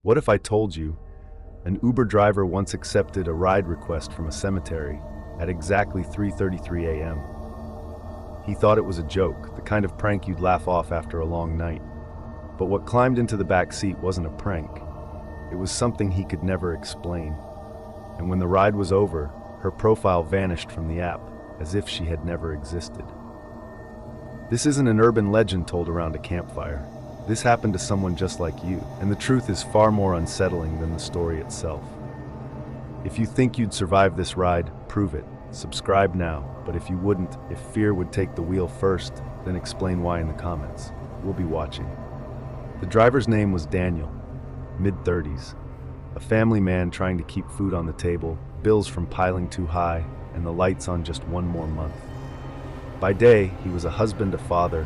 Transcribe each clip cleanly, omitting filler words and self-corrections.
What if I told you an Uber driver once accepted a ride request from a cemetery at exactly 3:33 a.m.? He thought it was a joke, the kind of prank you'd laugh off after a long night. But what climbed into the back seat wasn't a prank. It was something he could never explain. And when the ride was over, her profile vanished from the app, as if she had never existed. This isn't an urban legend told around a campfire. This happened to someone just like you, and the truth is far more unsettling than the story itself. If you think you'd survive this ride, prove it. Subscribe now, but if you wouldn't, if fear would take the wheel first, then explain why in the comments. We'll be watching. The driver's name was Daniel, mid-30s, a family man trying to keep food on the table, bills from piling too high, and the lights on just one more month. By day, he was a husband, a father,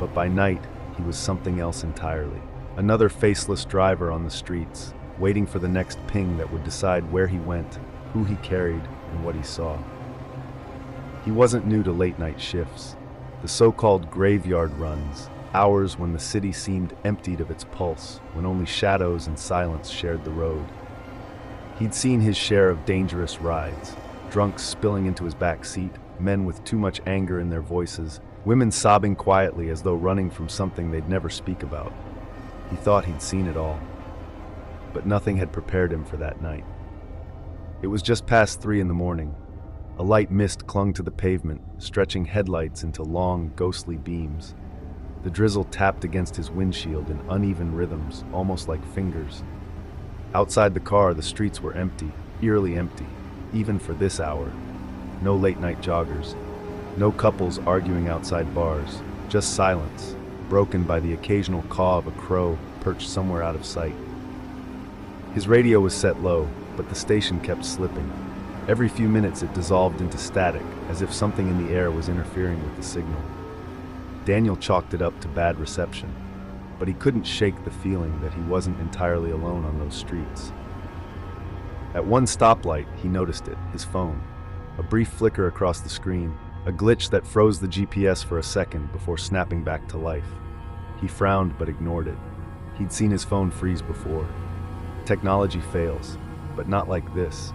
but by night, he was something else entirely. Another faceless driver on the streets, waiting for the next ping that would decide where he went, who he carried, and what he saw. He wasn't new to late-night shifts, the so-called graveyard runs, hours when the city seemed emptied of its pulse, when only shadows and silence shared the road. He'd seen his share of dangerous rides, drunks spilling into his back seat, men with too much anger in their voices, women sobbing quietly as though running from something they'd never speak about. He thought he'd seen it all, but nothing had prepared him for that night. It was just past 3 in the morning. A light mist clung to the pavement, stretching headlights into long, ghostly beams. The drizzle tapped against his windshield in uneven rhythms, almost like fingers. Outside the car, the streets were empty, eerily empty, even for this hour. No late-night joggers, no couples arguing outside bars, just silence, broken by the occasional caw of a crow perched somewhere out of sight. His radio was set low, but the station kept slipping. Every few minutes it dissolved into static, as if something in the air was interfering with the signal. Daniel chalked it up to bad reception, but he couldn't shake the feeling that he wasn't entirely alone on those streets. At one stoplight, he noticed it, his phone. A brief flicker across the screen, a glitch that froze the GPS for a second before snapping back to life. He frowned but ignored it. He'd seen his phone freeze before. Technology fails, but not like this.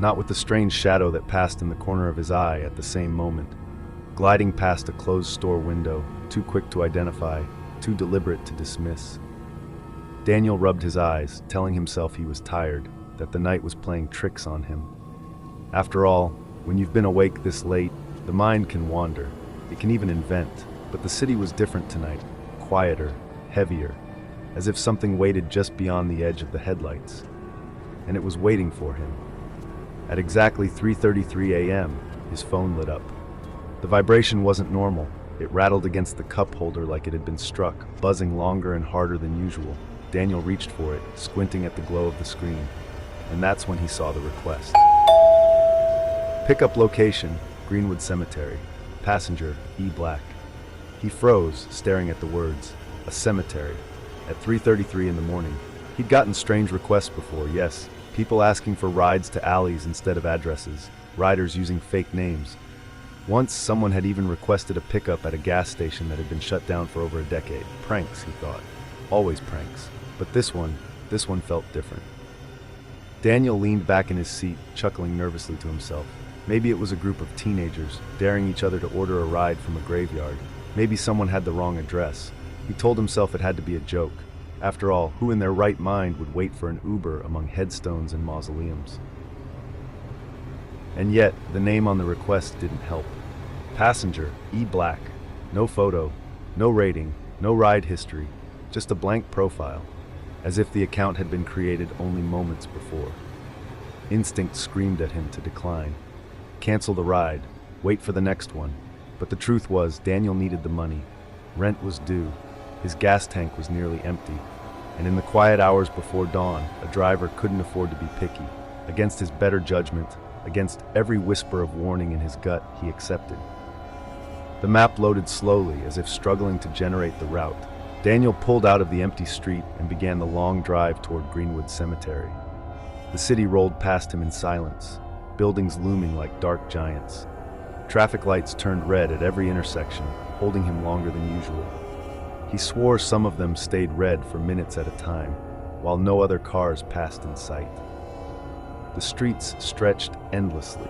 Not with the strange shadow that passed in the corner of his eye at the same moment, gliding past a closed store window, too quick to identify, too deliberate to dismiss. Daniel rubbed his eyes, telling himself he was tired, that the night was playing tricks on him. After all, when you've been awake this late, the mind can wander. It can even invent. But the city was different tonight, quieter, heavier, as if something waited just beyond the edge of the headlights. And it was waiting for him. At exactly 3:33 a.m., his phone lit up. The vibration wasn't normal. It rattled against the cup holder like it had been struck, buzzing longer and harder than usual. Daniel reached for it, squinting at the glow of the screen. And that's when he saw the request. Pickup location, Greenwood Cemetery. Passenger, E. Black. He froze, staring at the words, a cemetery, at 3:33 in the morning. He'd gotten strange requests before, yes. People asking for rides to alleys instead of addresses. Riders using fake names. Once, someone had even requested a pickup at a gas station that had been shut down for over a decade. Pranks, he thought. Always pranks. But this one felt different. Daniel leaned back in his seat, chuckling nervously to himself. Maybe it was a group of teenagers, daring each other to order a ride from a graveyard. Maybe someone had the wrong address. He told himself it had to be a joke. After all, who in their right mind would wait for an Uber among headstones and mausoleums? And yet, the name on the request didn't help. Passenger, E. Black. No photo, no rating, no ride history, just a blank profile, as if the account had been created only moments before. Instinct screamed at him to decline. Cancel the ride, wait for the next one. But the truth was, Daniel needed the money. Rent was due. His gas tank was nearly empty. And in the quiet hours before dawn, a driver couldn't afford to be picky. Against his better judgment, against every whisper of warning in his gut, he accepted. The map loaded slowly, as if struggling to generate the route. Daniel pulled out of the empty street and began the long drive toward Greenwood Cemetery. The city rolled past him in silence, buildings looming like dark giants. Traffic lights turned red at every intersection, holding him longer than usual. He swore some of them stayed red for minutes at a time. while no other cars passed in sight. The streets stretched endlessly.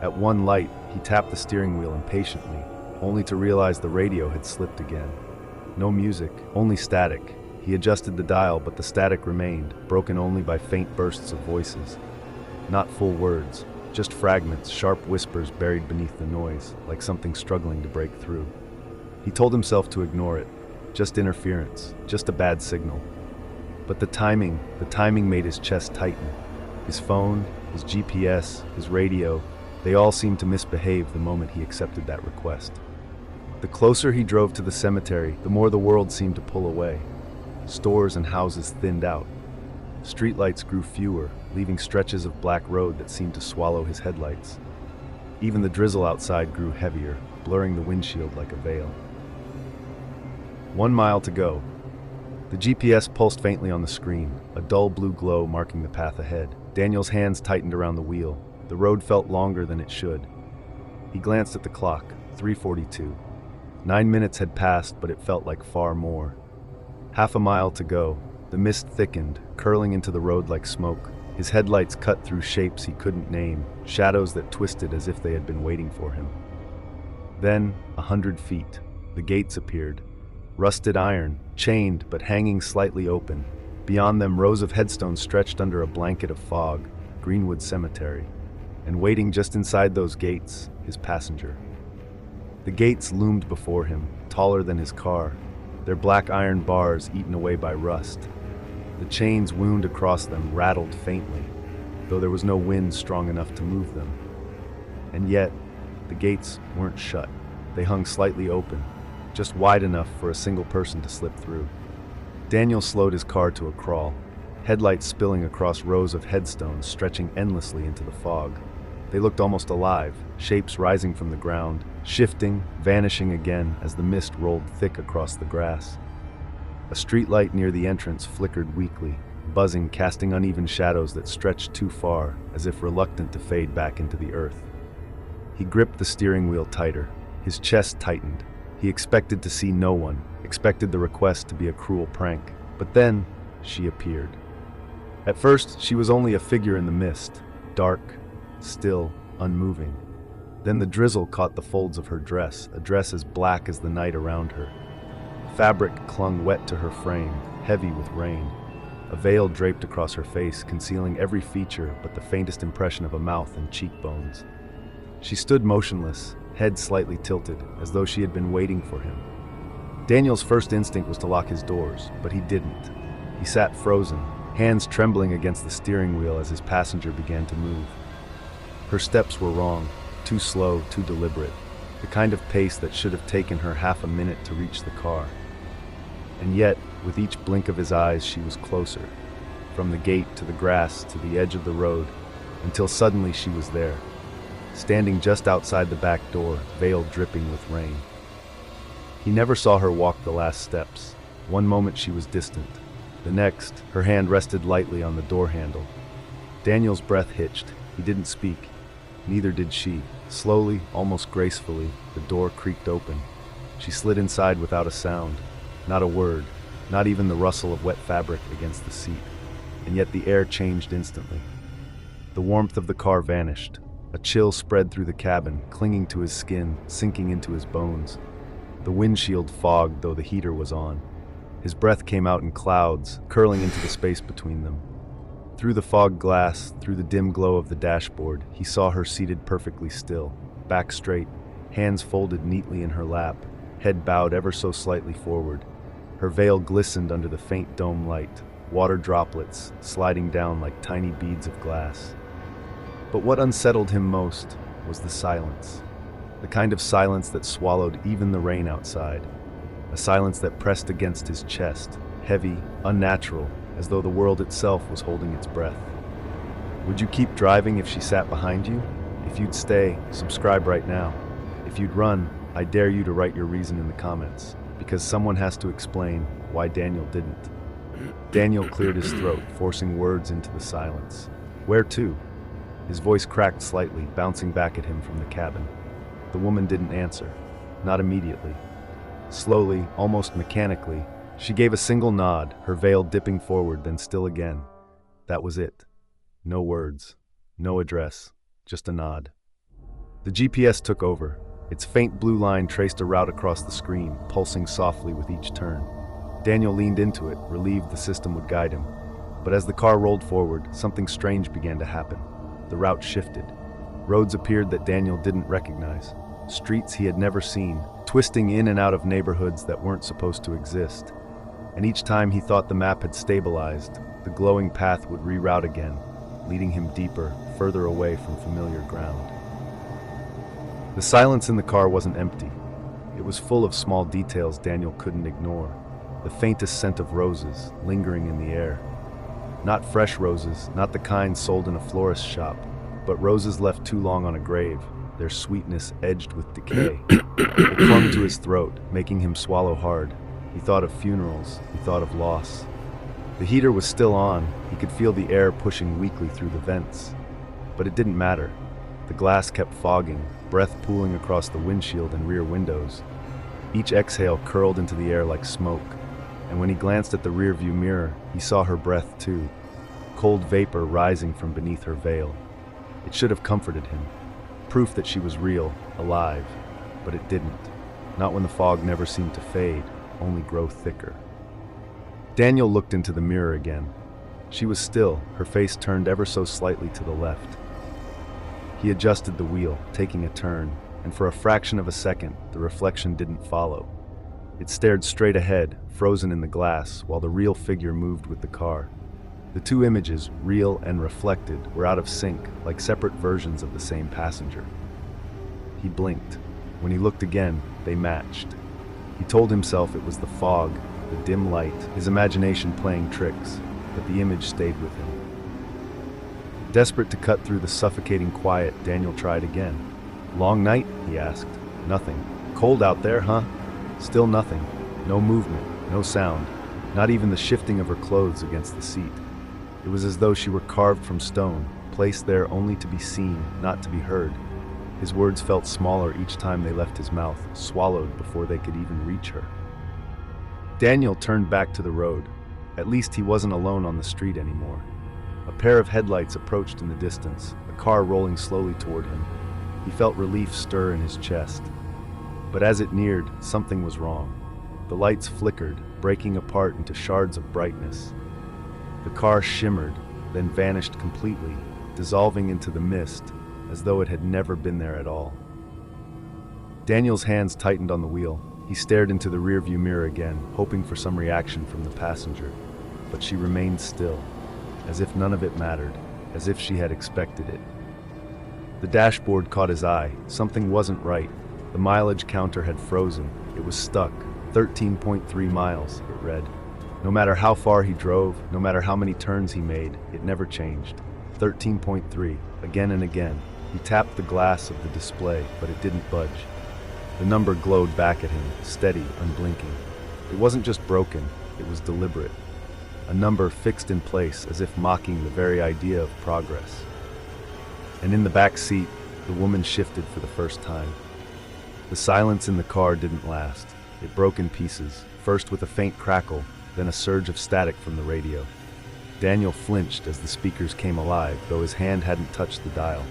At one light, he tapped the steering wheel impatiently, only to realize the radio had slipped again. No music, only static. He adjusted the dial, but the static remained, broken only by faint bursts of voices. Not full words, just fragments, sharp whispers buried beneath the noise, like something struggling to break through. He told himself to ignore it. Just interference, just a bad signal. But the timing made his chest tighten. His phone, his GPS, his radio, they all seemed to misbehave the moment he accepted that request. The closer he drove to the cemetery, the more the world seemed to pull away. Stores and houses thinned out. Streetlights grew fewer, leaving stretches of black road that seemed to swallow his headlights. Even the drizzle outside grew heavier, blurring the windshield like a veil. 1 mile to go. The GPS pulsed faintly on the screen, a dull blue glow marking the path ahead. Daniel's hands tightened around the wheel. The road felt longer than it should. He glanced at the clock, 3:42. 9 minutes had passed, but it felt like far more. Half a mile to go. The mist thickened, curling into the road like smoke. His headlights cut through shapes he couldn't name, shadows that twisted as if they had been waiting for him. Then, 100 feet. The gates appeared. Rusted iron, chained but hanging slightly open. Beyond them, rows of headstones stretched under a blanket of fog, Greenwood Cemetery. And waiting just inside those gates, his passenger. The gates loomed before him, taller than his car, their black iron bars eaten away by rust. The chains wound across them rattled faintly, though there was no wind strong enough to move them. And yet, the gates weren't shut. They hung slightly open, just wide enough for a single person to slip through. Daniel slowed his car to a crawl, headlights spilling across rows of headstones stretching endlessly into the fog. They looked almost alive, shapes rising from the ground, shifting, vanishing again as the mist rolled thick across the grass. A streetlight near the entrance flickered weakly, buzzing, casting uneven shadows that stretched too far, as if reluctant to fade back into the earth. He gripped the steering wheel tighter. His chest tightened. He expected to see no one, expected the request to be a cruel prank. But then, she appeared. At first, she was only a figure in the mist, dark, still, unmoving. Then the drizzle caught the folds of her dress, a dress as black as the night around her. Fabric clung wet to her frame, heavy with rain. A veil draped across her face, concealing every feature but the faintest impression of a mouth and cheekbones. She stood motionless, head slightly tilted, as though she had been waiting for him. Daniel's first instinct was to lock his doors, but he didn't. He sat frozen, hands trembling against the steering wheel as his passenger began to move. Her steps were wrong, too slow, too deliberate, the kind of pace that should have taken her half a minute to reach the car. And yet, with each blink of his eyes, she was closer, from the gate to the grass to the edge of the road, until suddenly she was there, standing just outside the back door, veil dripping with rain. He never saw her walk the last steps. One moment she was distant. The next, her hand rested lightly on the door handle. Daniel's breath hitched. He didn't speak. Neither did she. Slowly, almost gracefully, the door creaked open. She slid inside without a sound. Not a word, not even the rustle of wet fabric against the seat. And yet the air changed instantly. The warmth of the car vanished. A chill spread through the cabin, clinging to his skin, sinking into his bones. The windshield fogged, though the heater was on. His breath came out in clouds, curling into the space between them. Through the fogged glass, through the dim glow of the dashboard, he saw her seated perfectly still, back straight, hands folded neatly in her lap, head bowed ever so slightly forward. Her veil glistened under the faint dome light, water droplets sliding down like tiny beads of glass. But what unsettled him most was the silence. The kind of silence that swallowed even the rain outside. A silence that pressed against his chest, heavy, unnatural, as though the world itself was holding its breath. Would you keep driving if she sat behind you? If you'd stay, subscribe right now. If you'd run, I dare you to write your reason in the comments, because someone has to explain why Daniel didn't. Daniel cleared his throat, forcing words into the silence. Where to? His voice cracked slightly, bouncing back at him from the cabin. The woman didn't answer, not immediately. Slowly, almost mechanically, She gave a single nod, her veil dipping forward, then still again. That was it. No words, no address, just a nod. The GPS took over. Its faint blue line traced a route across the screen, pulsing softly with each turn. Daniel leaned into it, relieved the system would guide him. But as the car rolled forward, something strange began to happen. The route shifted. Roads appeared that Daniel didn't recognize. Streets he had never seen, twisting in and out of neighborhoods that weren't supposed to exist. And each time he thought the map had stabilized, the glowing path would reroute again, leading him deeper, further away from familiar ground. The silence in the car wasn't empty. It was full of small details Daniel couldn't ignore. The faintest scent of roses lingering in the air. Not fresh roses, not the kind sold in a florist's shop, but roses left too long on a grave, their sweetness edged with decay. It clung to his throat, making him swallow hard. He thought of funerals, he thought of loss. The heater was still on, he could feel the air pushing weakly through the vents. But it didn't matter. The glass kept fogging, breath pooling across the windshield and rear windows. Each exhale curled into the air like smoke, and when he glanced at the rearview mirror, he saw her breath too, cold vapor rising from beneath her veil. It should have comforted him, proof that she was real, alive, but it didn't. Not when the fog never seemed to fade, only grow thicker. Daniel looked into the mirror again. She was still, her face turned ever so slightly to the left. He adjusted the wheel, taking a turn, and for a fraction of a second, the reflection didn't follow. It stared straight ahead, frozen in the glass, while the real figure moved with the car. The two images, real and reflected, were out of sync, like separate versions of the same passenger. He blinked. When he looked again, they matched. He told himself it was the fog, the dim light, his imagination playing tricks, but the image stayed with him. Desperate to cut through the suffocating quiet, Daniel tried again. "Long night?" he asked. "Nothing. Cold out there, huh?" Still nothing. No movement, no sound, not even the shifting of her clothes against the seat. It was as though she were carved from stone, placed there only to be seen, not to be heard. His words felt smaller each time they left his mouth, swallowed before they could even reach her. Daniel turned back to the road. At least he wasn't alone on the street anymore. A pair of headlights approached in the distance, a car rolling slowly toward him. He felt relief stir in his chest. But as it neared, something was wrong. The lights flickered, breaking apart into shards of brightness. The car shimmered, then vanished completely, dissolving into the mist, as though it had never been there at all. Daniel's hands tightened on the wheel. He stared into the rearview mirror again, hoping for some reaction from the passenger. But she remained still, as if none of it mattered, as if she had expected it. The dashboard caught his eye. Something wasn't right. The mileage counter had frozen. It was stuck. 13.3 miles, it read. No matter how far he drove, no matter how many turns he made, it never changed. 13.3, again and again. He tapped the glass of the display, but it didn't budge. The number glowed back at him, steady, unblinking. It wasn't just broken, it was deliberate. A number fixed in place, as if mocking the very idea of progress. And in the back seat, the woman shifted for the first time. The silence in the car didn't last. It broke in pieces, first with a faint crackle, then a surge of static from the radio. Daniel flinched as the speakers came alive, though his hand hadn't touched the dial.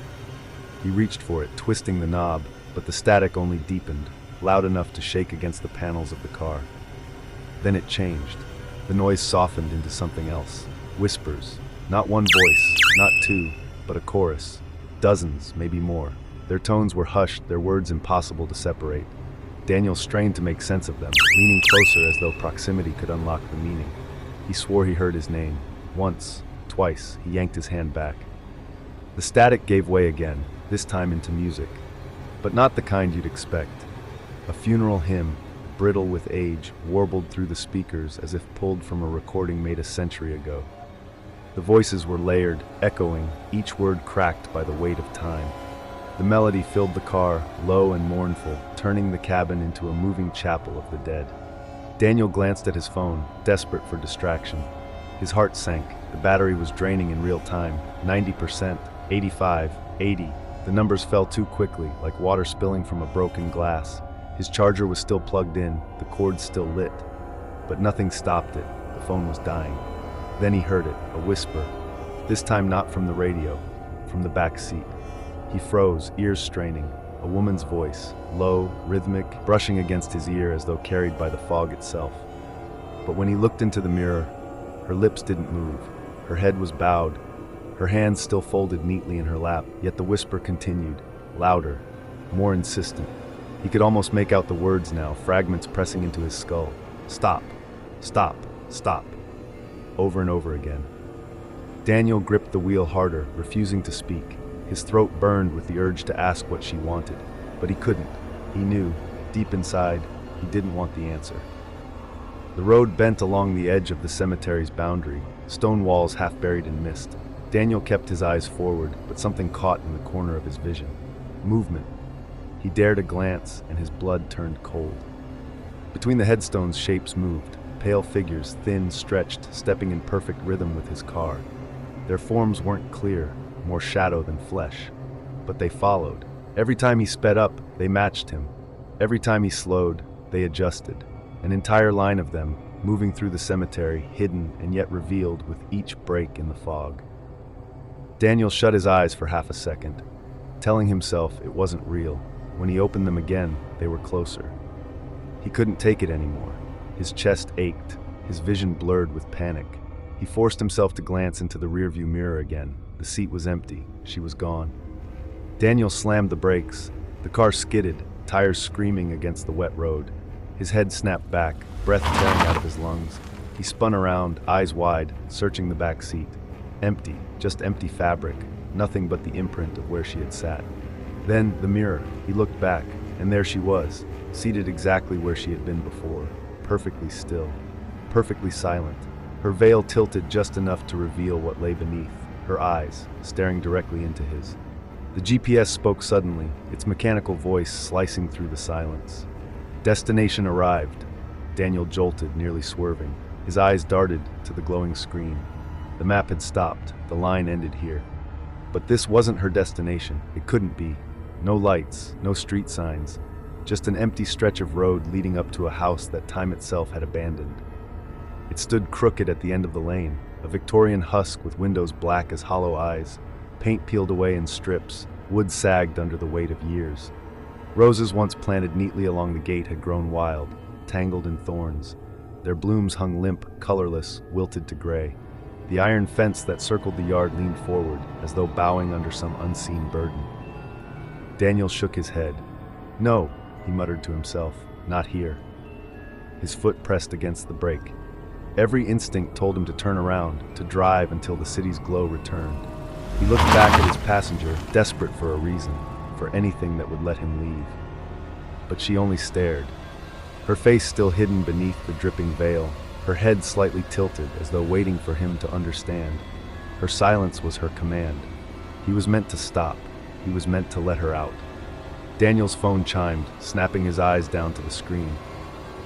He reached for it, twisting the knob, but the static only deepened, loud enough to shake against the panels of the car. Then it changed. The noise softened into something else. Whispers. Not one voice, not two, but a chorus. Dozens, maybe more. Their tones were hushed, their words impossible to separate. Daniel strained to make sense of them, leaning closer as though proximity could unlock the meaning. He swore he heard his name. Once, twice, he yanked his hand back. The static gave way again, this time into music. But not the kind you'd expect. A funeral hymn, brittle with age, warbled through the speakers as if pulled from a recording made a century ago. The voices were layered, echoing, each word cracked by the weight of time. The melody filled the car, low and mournful, turning the cabin into a moving chapel of the dead. Daniel glanced at his phone, desperate for distraction. His heart sank. The battery was draining in real time. 90%, 85, 80. The numbers fell too quickly, like water spilling from a broken glass. His charger was still plugged in, the cord still lit. but nothing stopped it. The phone was dying. Then he heard it, a whisper, this time not from the radio, from the back seat. He froze, ears straining, a woman's voice, low, rhythmic, brushing against his ear as though carried by the fog itself. But when he looked into the mirror, her lips didn't move. Her head was bowed, her hands still folded neatly in her lap, yet the whisper continued, louder, more insistent. He could almost make out the words now, fragments pressing into his skull. Stop, stop, stop. Over and over again. Daniel gripped the wheel harder, refusing to speak. His throat burned with the urge to ask what she wanted, but he couldn't. He knew, deep inside, he didn't want the answer. The road bent along the edge of the cemetery's boundary, stone walls half buried in mist. Daniel kept his eyes forward, but something caught in the corner of his vision. Movement. He dared a glance, and his blood turned cold. Between the headstones, shapes moved, pale figures, thin, stretched, stepping in perfect rhythm with his car. Their forms weren't clear, more shadow than flesh, but they followed. Every time he sped up, they matched him. Every time he slowed, they adjusted. An entire line of them, moving through the cemetery, hidden and yet revealed with each break in the fog. Daniel shut his eyes for half a second, telling himself it wasn't real. When he opened them again, they were closer. He couldn't take it anymore. His chest ached, his vision blurred with panic. He forced himself to glance into the rearview mirror again. The seat was empty. She was gone. Daniel slammed the brakes. The car skidded, tires screaming against the wet road. His head snapped back, breath tearing out of his lungs. He spun around, eyes wide, searching the back seat. Empty, just empty fabric, nothing but the imprint of where she had sat. Then the mirror. He looked back, and there she was, seated exactly where she had been before, perfectly still, perfectly silent. Her veil tilted just enough to reveal what lay beneath, her eyes staring directly into his. The GPS spoke suddenly, its mechanical voice slicing through the silence. Destination arrived. Daniel jolted, nearly swerving. His eyes darted to the glowing screen. The map had stopped. The line ended here. But this wasn't her destination. It couldn't be. No lights, no street signs. Just an empty stretch of road leading up to a house that time itself had abandoned. It stood crooked at the end of the lane, a Victorian husk with windows black as hollow eyes, paint peeled away in strips, wood sagged under the weight of years. Roses once planted neatly along the gate had grown wild, tangled in thorns. Their blooms hung limp, colorless, wilted to gray. The iron fence that circled the yard leaned forward, as though bowing under some unseen burden. Daniel shook his head. No, he muttered to himself, not here. His foot pressed against the brake. Every instinct told him to turn around, to drive until the city's glow returned. He looked back at his passenger, desperate for a reason, for anything that would let him leave. But she only stared, her face still hidden beneath the dripping veil, her head slightly tilted as though waiting for him to understand. Her silence was her command. He was meant to stop. He was meant to let her out. Daniel's phone chimed, snapping his eyes down to the screen.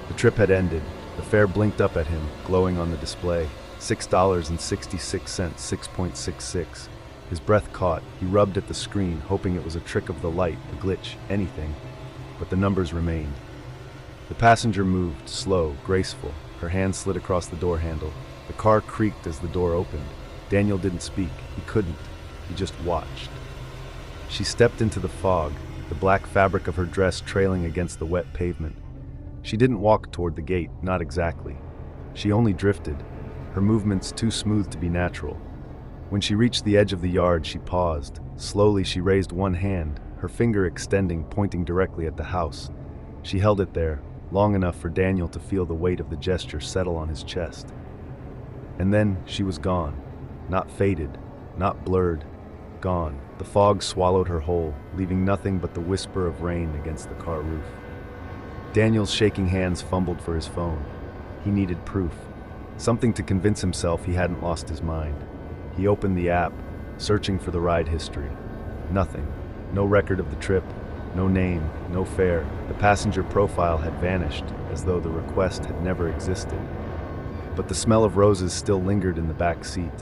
The trip had ended. The fare blinked up at him, glowing on the display. $6.66, 6.66. His breath caught. He rubbed at the screen, hoping it was a trick of the light, a glitch, anything. But the numbers remained. The passenger moved, slow, graceful. Her hand slid across the door handle. The car creaked as the door opened. Daniel didn't speak. He couldn't. He just watched. She stepped into the fog, the black fabric of her dress trailing against the wet pavement. She didn't walk toward the gate, not exactly. She only drifted, her movements too smooth to be natural. When she reached the edge of the yard, she paused. Slowly, she raised one hand, her finger extending, pointing directly at the house. She held it there, long enough for Daniel to feel the weight of the gesture settle on his chest. And then she was gone. Not faded, not blurred, gone. The fog swallowed her whole, leaving nothing but the whisper of rain against the car roof. Daniel's shaking hands fumbled for his phone. He needed proof, something to convince himself he hadn't lost his mind. He opened the app, searching for the ride history. Nothing. No record of the trip, no name, no fare. The passenger profile had vanished, as though the request had never existed. But the smell of roses still lingered in the back seat.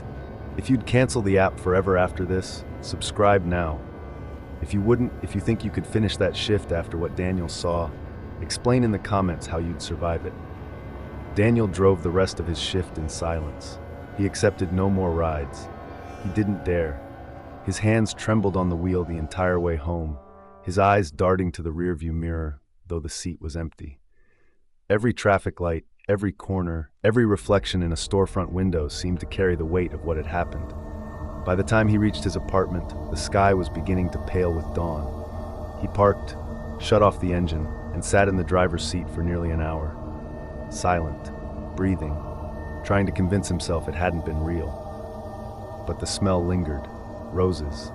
If you'd cancel the app forever after this, subscribe now. If you wouldn't, if you think you could finish that shift after what Daniel saw, explain in the comments how you'd survive it. Daniel drove the rest of his shift in silence. He accepted no more rides. He didn't dare. His hands trembled on the wheel the entire way home, his eyes darting to the rearview mirror, though the seat was empty. Every traffic light, every corner, every reflection in a storefront window seemed to carry the weight of what had happened. By the time he reached his apartment, the sky was beginning to pale with dawn. He parked, shut off the engine, and sat in the driver's seat for nearly an hour. Silent, breathing, trying to convince himself it hadn't been real. But the smell lingered. Roses.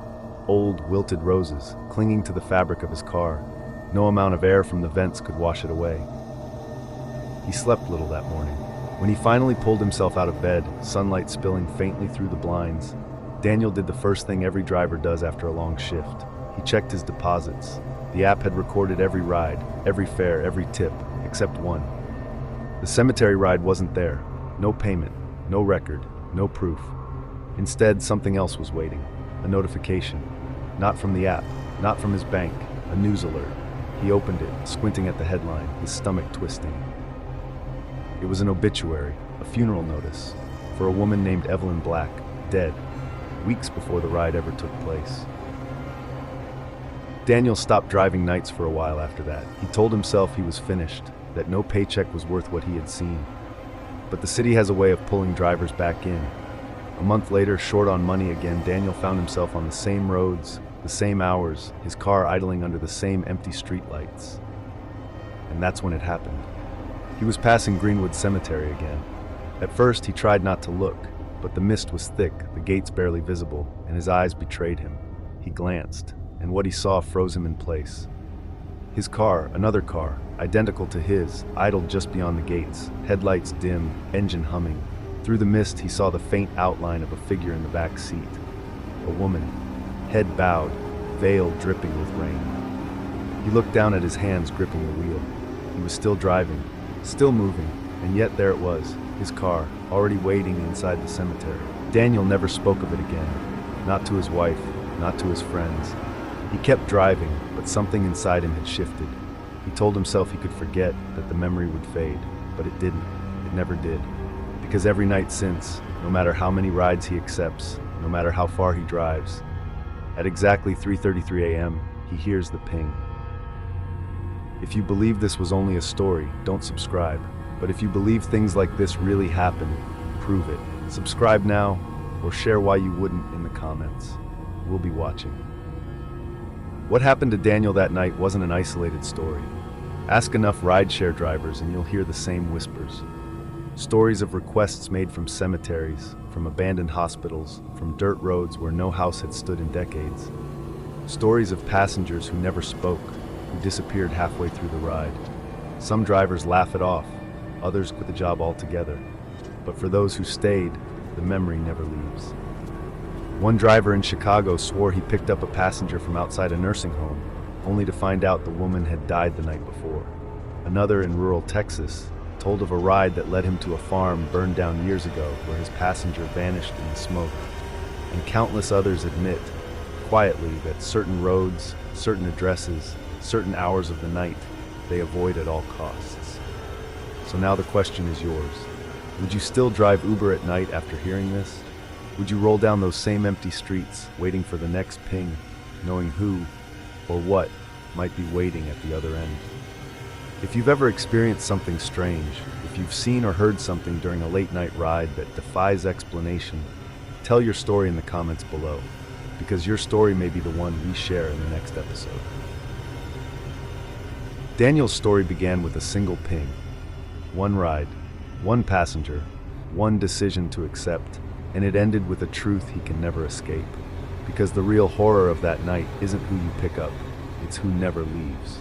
Old, wilted roses, clinging to the fabric of his car. No amount of air from the vents could wash it away. He slept little that morning. When he finally pulled himself out of bed, sunlight spilling faintly through the blinds, Daniel did the first thing every driver does after a long shift. He checked his deposits. The app had recorded every ride, every fare, every tip, except one. The cemetery ride wasn't there. No payment, no record, no proof. Instead, something else was waiting. A notification. Not from the app, not from his bank, a news alert. He opened it, squinting at the headline, his stomach twisting. It was an obituary, a funeral notice, for a woman named Evelyn Black, dead, weeks before the ride ever took place. Daniel stopped driving nights for a while after that. He told himself he was finished, that no paycheck was worth what he had seen. But the city has a way of pulling drivers back in. A month later, short on money again, Daniel found himself on the same roads, the same hours, his car idling under the same empty streetlights. And that's when it happened. He was passing Greenwood Cemetery again. At first, he tried not to look, but the mist was thick, the gates barely visible, and his eyes betrayed him. He glanced, and what he saw froze him in place. His car, another car, identical to his, idled just beyond the gates, headlights dim, engine humming. Through the mist, he saw the faint outline of a figure in the back seat. A woman, head bowed, veil dripping with rain. He looked down at his hands gripping the wheel. He was still driving, still moving, and yet there it was, his car, already waiting inside the cemetery. Daniel never spoke of it again, not to his wife, not to his friends. He kept driving, but something inside him had shifted. He told himself he could forget, that the memory would fade, but it didn't. It never did. Because every night since, no matter how many rides he accepts, no matter how far he drives, at exactly 3:33 a.m., he hears the ping. If you believe this was only a story, don't subscribe. But if you believe things like this really happen, prove it. Subscribe now, or share why you wouldn't in the comments. We'll be watching. What happened to Daniel that night wasn't an isolated story. Ask enough rideshare drivers and you'll hear the same whispers. Stories of requests made from cemeteries, from abandoned hospitals, from dirt roads where no house had stood in decades. Stories of passengers who never spoke, who disappeared halfway through the ride. Some drivers laugh it off, others quit the job altogether. But for those who stayed, the memory never leaves. One driver in Chicago swore he picked up a passenger from outside a nursing home, only to find out the woman had died the night before. Another in rural Texas told of a ride that led him to a farm burned down years ago where his passenger vanished in the smoke. And countless others admit, quietly, that certain roads, certain addresses, certain hours of the night, they avoid at all costs. So now the question is yours. Would you still drive Uber at night after hearing this? Would you roll down those same empty streets, waiting for the next ping, knowing who or what might be waiting at the other end? If you've ever experienced something strange, if you've seen or heard something during a late-night ride that defies explanation, tell your story in the comments below, because your story may be the one we share in the next episode. Daniel's story began with a single ping. One ride, one passenger, one decision to accept, and it ended with a truth he can never escape. Because the real horror of that night isn't who you pick up, it's who never leaves.